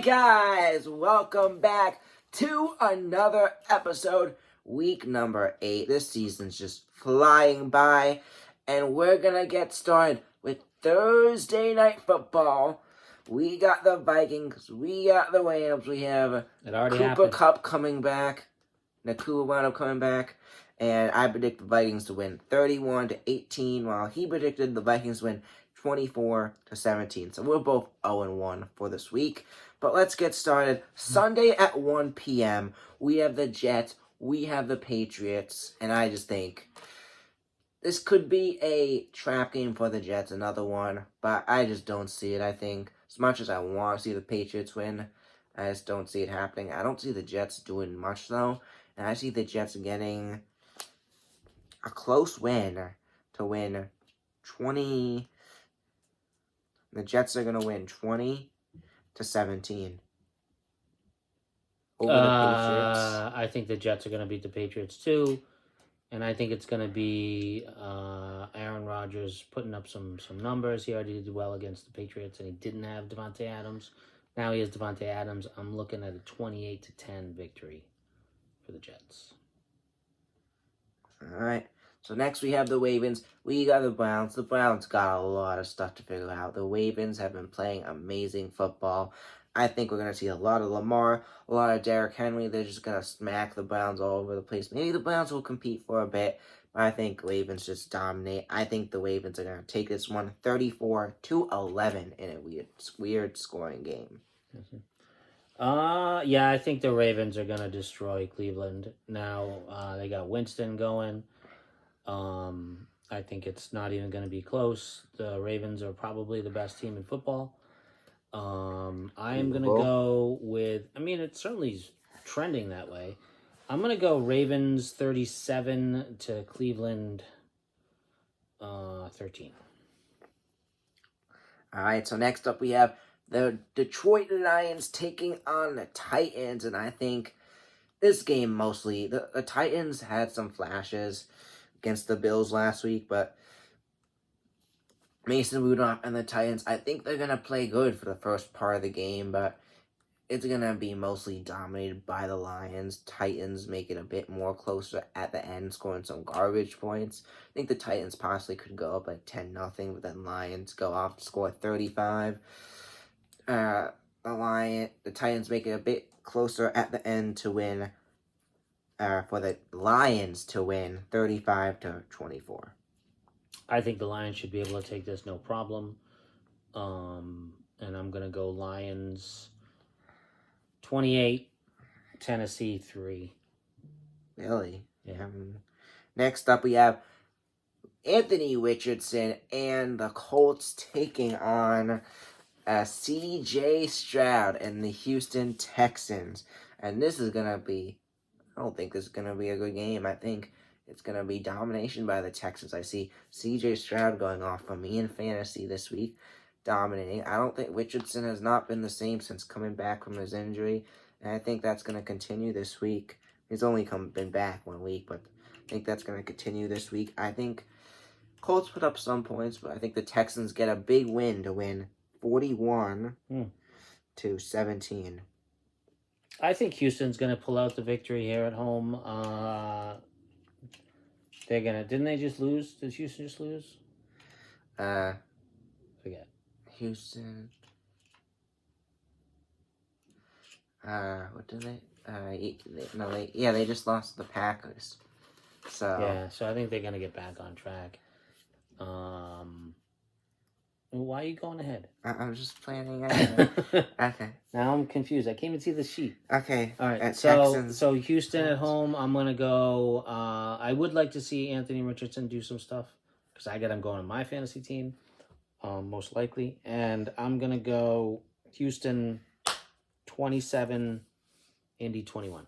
guys, welcome back to another episode, week number 8. This season's just flying by, and we're gonna get started with Thursday night football. We got the Vikings, we got the Rams, we have Cooper Kupp coming back, Nakua wound up coming back, and I predict the Vikings to win 31-18, while he predicted the Vikings to win 24-17. So we're both 0-1 for this week. But let's get started. Sunday at 1 p.m., we have the Jets, we have the Patriots, and I just think this could be a trap game for the Jets, another one, but I just don't see it. I think as much as I want to see the Patriots win, I just don't see it happening. I don't see the Jets doing much, though, and I see the Jets getting a close win to win 20... The Jets are going to win 20-17 over the Patriots. I think the Jets are going to beat the Patriots too, and I think it's going to be Aaron Rodgers putting up some numbers. He already did well against the Patriots, and he didn't have Davante Adams. Now he has Davante Adams. I'm looking at a 28-10 victory for the Jets. All right. So next we have the Ravens. We got the Browns. The Browns got a lot of stuff to figure out. The Ravens have been playing amazing football. I think we're going to see a lot of Lamar, a lot of Derrick Henry. They're just going to smack the Browns all over the place. Maybe the Browns will compete for a bit, but I think Ravens just dominate. I think the Ravens are going to take this one 34-11 in a weird scoring game. Yeah, I think the Ravens are going to destroy Cleveland. Now, they got Winston going. I think it's not even going to be close. The Ravens are probably the best team in football. I am going to go with, it certainly is trending that way. I'm going to go Ravens 37 to Cleveland 13. All right, so next up we have the Detroit Lions taking on the Titans, and I think this game mostly, the Titans had some flashes against the Bills last week, but Mason Rudolph and the Titans, I think they're going to play good for the first part of the game, but it's going to be mostly dominated by the Lions. Titans make it a bit more closer at the end, scoring some garbage points. I think the Titans possibly could go up like 10-0, but then Lions go off to score 35. The Titans make it a bit closer at the end to win, for the Lions to win 35-24. I think the Lions should be able to take this no problem. And I'm going to go Lions 28, Tennessee 3. Really? Yeah. Next up, we have Anthony Richardson and the Colts taking on C.J. Stroud and the Houston Texans. And this is going to be, I don't think this is going to be a good game. I think it's going to be domination by the Texans. I see C.J. Stroud going off for me in fantasy this week, dominating. I don't think Richardson has not been the same since coming back from his injury, and I think that's going to continue this week. He's only been back 1 week, but I think that's going to continue this week. I think Colts put up some points, but I think the Texans get a big win to win 41-17. I think Houston's going to pull out the victory here at home. Didn't they just lose? Did Houston just lose? Forget. Houston. What did they? They just lost to the Packers. So I think they're going to get back on track. Why are you going ahead? I'm just planning ahead. Okay. Now I'm confused. I can't even see the sheet. Okay. All right. So Houston at home, I'm going to go. I would like to see Anthony Richardson do some stuff because I got him going on my fantasy team, most likely. And I'm going to go Houston 27, Indy 21.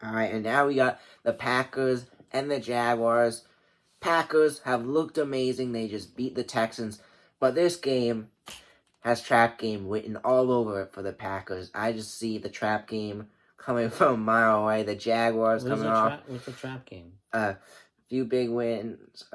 All right. And now we got the Packers and the Jaguars. Packers have looked amazing. They just beat the Texans. But this game has trap game written all over it for the Packers. I just see the trap game coming from a mile away. The Jaguars coming off. What's the trap game? Few big wins.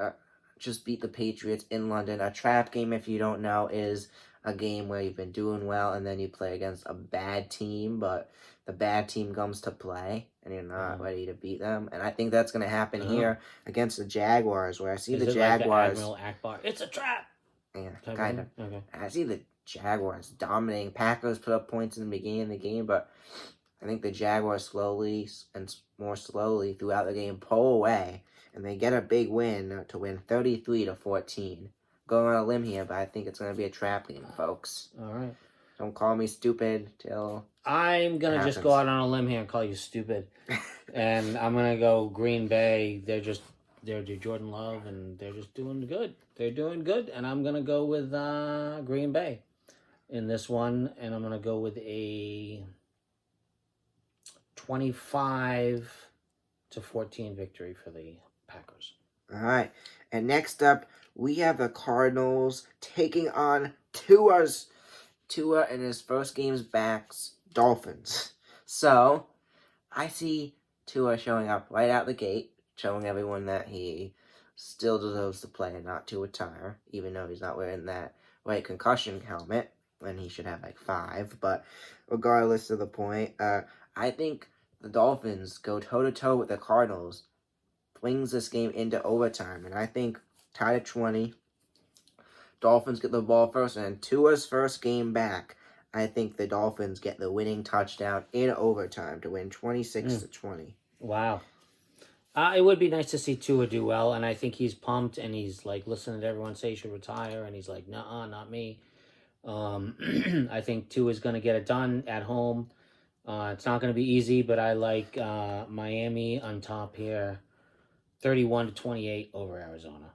Just beat the Patriots in London. A trap game, if you don't know, is a game where you've been doing well and then you play against a bad team, but the bad team comes to play and you're not ready to beat them. And I think that's going to happen here against the Jaguars, where I see Is the it Jaguars. like the Admiral Akbar? It's a trap. Yeah, Type kind of. Okay. I see the Jaguars dominating. Packers put up points in the beginning of the game, but I think the Jaguars slowly and more slowly throughout the game pull away, and they get a big win to win 33-14. Going on a limb here, but I think it's going to be a trap game, folks. All right. Don't call me stupid till I'm going to just go out on a limb here and call you stupid. And I'm going to go Green Bay. They're Jordan Love, and they're just doing good. They're doing good, and I'm going to go with Green Bay in this one, and I'm going to go with a 25-14 victory for the Packers. All right. And next up, we have the Cardinals taking on Tua in his first game's backs, Dolphins. So, I see Tua showing up right out the gate, showing everyone that he still deserves to play and not to retire, even though he's not wearing that white concussion helmet when he should have like 5. But regardless of the point, I think the Dolphins go toe-to-toe with the Cardinals, brings this game into overtime, and I think tied at 20. Dolphins get the ball first, and Tua's first game back, I think the Dolphins get the winning touchdown in overtime to win 26-20. Wow. It would be nice to see Tua do well, and I think he's pumped, and he's like listening to everyone say he should retire, and he's like, nuh-uh, not me. I think Tua's going to get it done at home. It's not going to be easy, but I like Miami on top here, 31-28 over Arizona.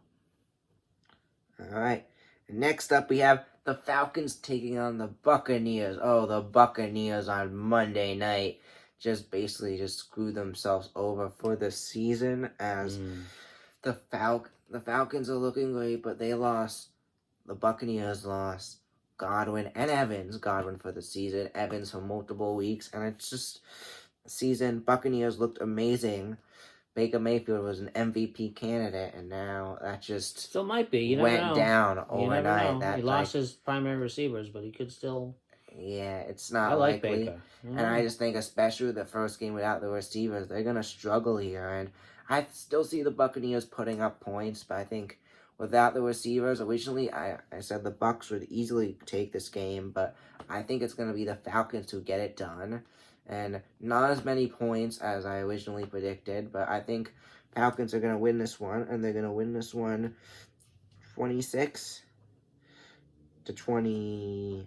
All right. Next up, we have the Falcons taking on the Buccaneers. Oh, the Buccaneers on Monday night basically screwed themselves over for the season, as the Falcons are looking great, but they lost. The Buccaneers lost Godwin and Evans. Godwin for the season, Evans for multiple weeks, and it's just season. Buccaneers looked amazing. Baker Mayfield was an MVP candidate, and now that just still might be. You never went know. down overnight. That he lost his primary receivers, but he could still. Yeah, it's not I like likely. Baker. And I just think, especially the first game without the receivers, they're gonna struggle here. And I still see the Buccaneers putting up points, but I think without the receivers, originally I said the Bucs would easily take this game, but I think it's gonna be the Falcons who get it done. And not as many points as I originally predicted, but I think Falcons are going to win this one, and they're going to win this one 26-24.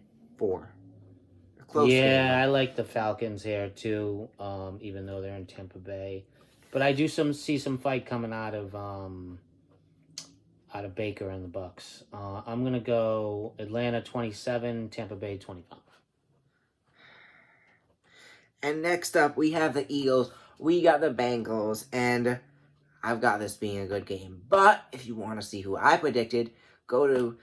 Game. I like the Falcons here too, even though they're in Tampa Bay. But I do see some fight coming out of Baker and the Bucs. I'm going to go Atlanta 27, Tampa Bay 25. And next up, we have the Eagles. We got the Bengals, and I've got this being a good game. But if you want to see who I predicted, go to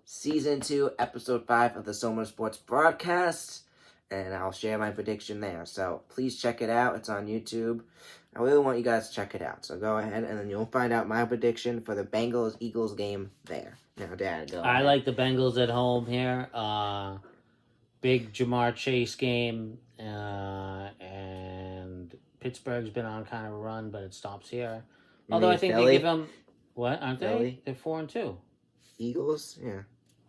Season 2, Episode 5 of the Somer Sports broadcast, and I'll share my prediction there. So please check it out. It's on YouTube. I really want you guys to check it out. So go ahead, and then you'll find out my prediction for the Bengals-Eagles game there. Now, Dad, go ahead. I like the Bengals at home here. Big Jamar Chase game. And Pittsburgh's been on kind of a run, but it stops here. Although I think Philly? They give them what? Aren't Philly? They're 4-2. Eagles, yeah.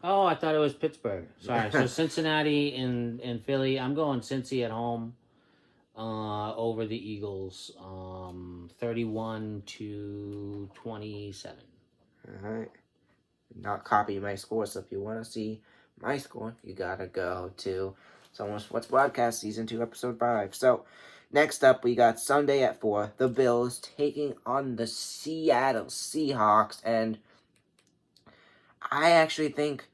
Oh, I thought it was Pittsburgh. Sorry. So Cincinnati and Philly. I'm going Cincy at home over the Eagles, 31-27. All right. Not copy my score, so if you want to see my score, you gotta go to Somer Sports Broadcast, Season 2, Episode 5. So, next up, we got Sunday at 4, the Bills taking on the Seattle Seahawks, and I actually think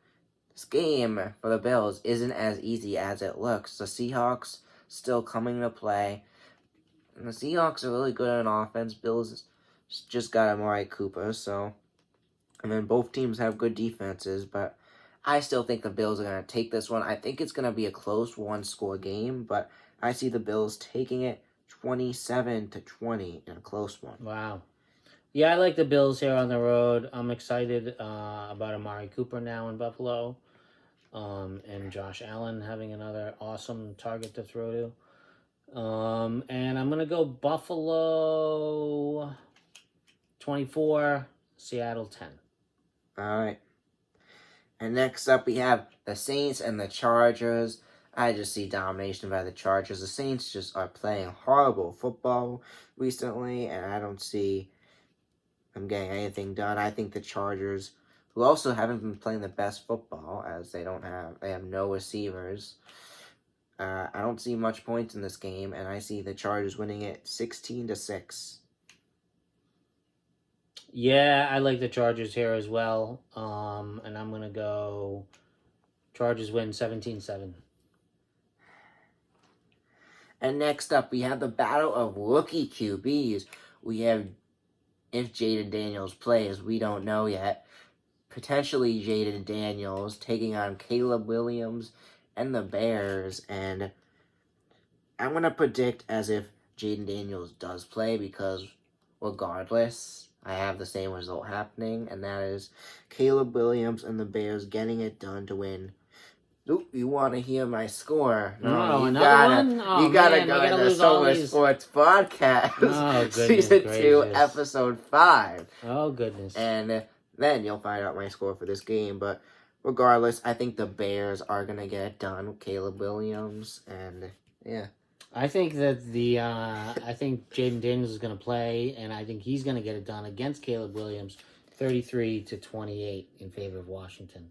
this game for the Bills isn't as easy as it looks. The Seahawks still coming to play, and the Seahawks are really good on offense. Bills just got Amari Cooper, and then both teams have good defenses, but I still think the Bills are going to take this one. I think it's going to be a close one-score game, but I see the Bills taking it 27-20 in a close one. Wow. Yeah, I like the Bills here on the road. I'm excited about Amari Cooper now in Buffalo. and Josh Allen having another awesome target to throw to. And I'm going to go Buffalo 24, Seattle 10. All right. And next up, we have the Saints and the Chargers. I just see domination by the Chargers. The Saints just are playing horrible football recently, and I don't see them getting anything done. I think the Chargers, who also haven't been playing the best football, as they have no receivers. I don't see much points in this game, and I see the Chargers winning it 16-6. Yeah, I like the Chargers here as well. And I'm going to go Chargers win 17-7. And next up, we have the battle of rookie QBs. We have, if Jaden Daniels plays, we don't know yet, potentially Jaden Daniels taking on Caleb Williams and the Bears. And I'm going to predict as if Jaden Daniels does play, because regardless, I have the same result happening, and that is Caleb Williams and the Bears getting it done to win. Oop, you want to hear my score? No, you one? Oh, you gotta man, go we gotta to the lose all Solar these. Sports Podcast, Oh, goodness Season 2, gracious. Episode 5. Oh, goodness. And then you'll find out my score for this game. But regardless, I think the Bears are going to get it done with Caleb Williams. And, yeah. I think that I think Jaden Daniels is going to play, and I think he's going to get it done against Caleb Williams, 33-28 in favor of Washington.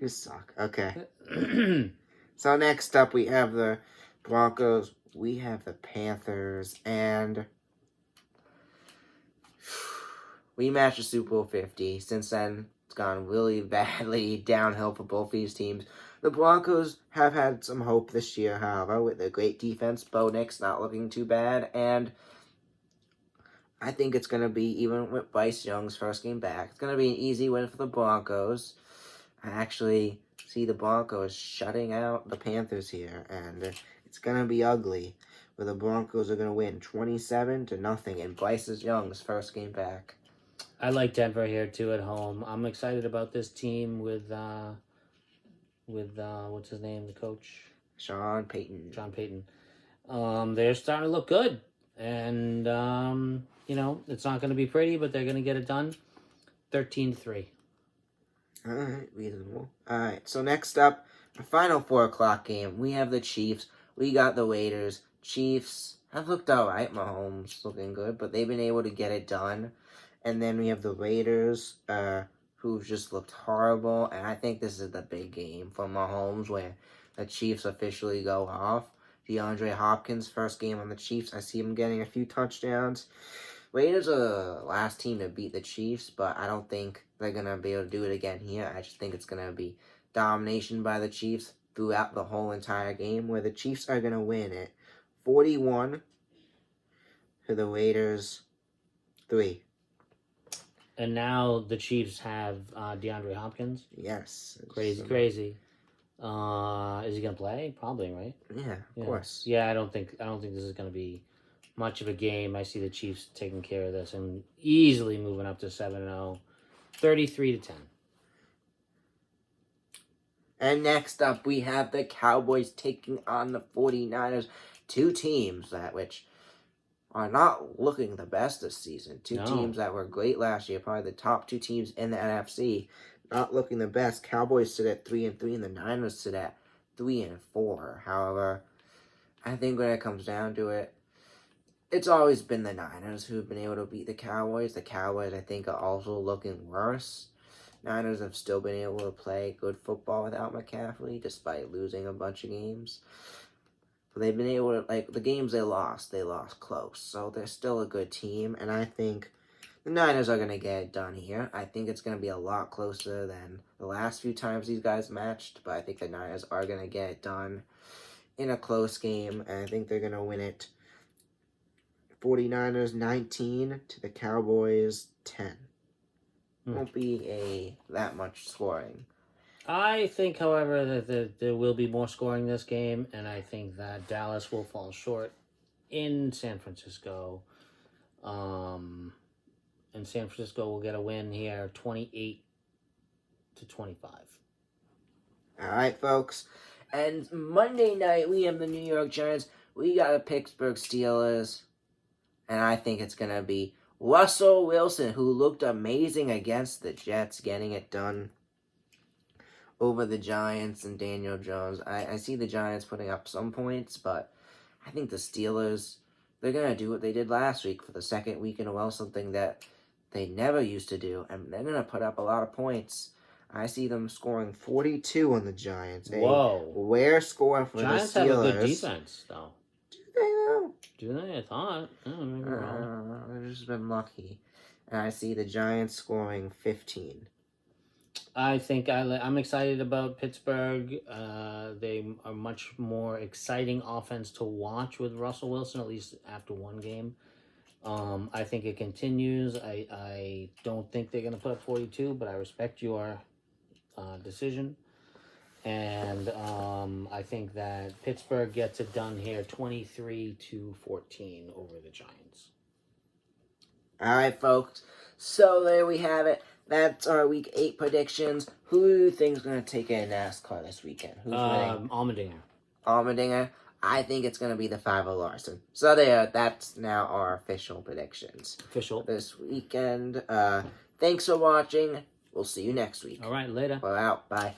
You suck. Okay. So next up, we have the Broncos. We have the Panthers. And we matched the Super Bowl 50. Since then, it's gone really badly downhill for both these teams. The Broncos have had some hope this year, however, with their great defense. Bo Nix not looking too bad. And I think it's going to be, even with Bryce Young's first game back, it's going to be an easy win for the Broncos. I actually see the Broncos shutting out the Panthers here, and it's going to be ugly, where the Broncos are going to win 27-0 in Bryce Young's first game back. I like Denver here too at home. I'm excited about this team with what's his name, the coach? Sean Payton. They're starting to look good, and it's not going to be pretty, but they're going to get it done. 13-3. All right, reasonable. All right, so next up, the final 4 o'clock game. We have the Chiefs. We got the Raiders. Chiefs have looked all right. Mahomes looking good, but they've been able to get it done. And then we have the Raiders, who've just looked horrible. And I think this is the big game for Mahomes, where the Chiefs officially go off. DeAndre Hopkins, first game on the Chiefs. I see him getting a few touchdowns. Raiders are the last team to beat the Chiefs, but I don't think they're going to be able to do it again here. I just think it's going to be domination by the Chiefs throughout the whole entire game, where the Chiefs are going to win it 41 to the Raiders 3. And now the Chiefs have DeAndre Hopkins. Yes. Crazy. Is he gonna play? Probably, right? Yeah, of course. Yeah, I don't think this is gonna be much of a game. I see the Chiefs taking care of this and easily moving up to 7-0, 33-10. And next up, we have the Cowboys taking on the 49ers. Two teams which are not looking the best this season. Two teams that were great last year, probably the top 2 teams in the NFC, not looking the best. Cowboys sit at 3-3, and the Niners sit at 3-4. However, I think when it comes down to it, it's always been the Niners who've been able to beat the Cowboys. The Cowboys, I think, are also looking worse. Niners have still been able to play good football without McCaffrey, despite losing a bunch of games. They've been able to, the games they lost close. So they're still a good team, and I think the Niners are going to get it done here. I think it's going to be a lot closer than the last few times these guys matched, but I think the Niners are going to get it done in a close game, and I think they're going to win it 49ers 19 to the Cowboys 10. Won't be that much scoring. I think, however, that there will be more scoring this game, and I think that Dallas will fall short in San Francisco. And San Francisco will get a win here, 28-25. All right, folks. And Monday night, we have the New York Giants. We got the Pittsburgh Steelers. And I think it's going to be Russell Wilson, who looked amazing against the Jets, getting it done over the Giants and Daniel Jones. I see the Giants putting up some points, but I think the Steelers, they're going to do what they did last week for the second week in a row, something that they never used to do, and they're going to put up a lot of points. I see them scoring 42 on the Giants. Whoa. Rare score for Giants the Steelers. have a good defense, though. Do they, though? Do they? I thought. Oh, maybe wrong. They've just been lucky. And I see the Giants scoring 15. I think I'm excited about Pittsburgh. They are much more exciting offense to watch with Russell Wilson, at least after one game. I think it continues. I don't think they're going to put up 42, but I respect your decision. And I think that Pittsburgh gets it done here 23-14 over the Giants. All right, folks. So there we have it. That's our Week 8 predictions. Who do you think is going to take in NASCAR this weekend? Who's winning? Allmendinger. Allmendinger. I think it's going to be the 5-0 Larson. So there, that's now our official predictions. Official. This weekend. Thanks for watching. We'll see you next week. All right, later. We're out. Bye.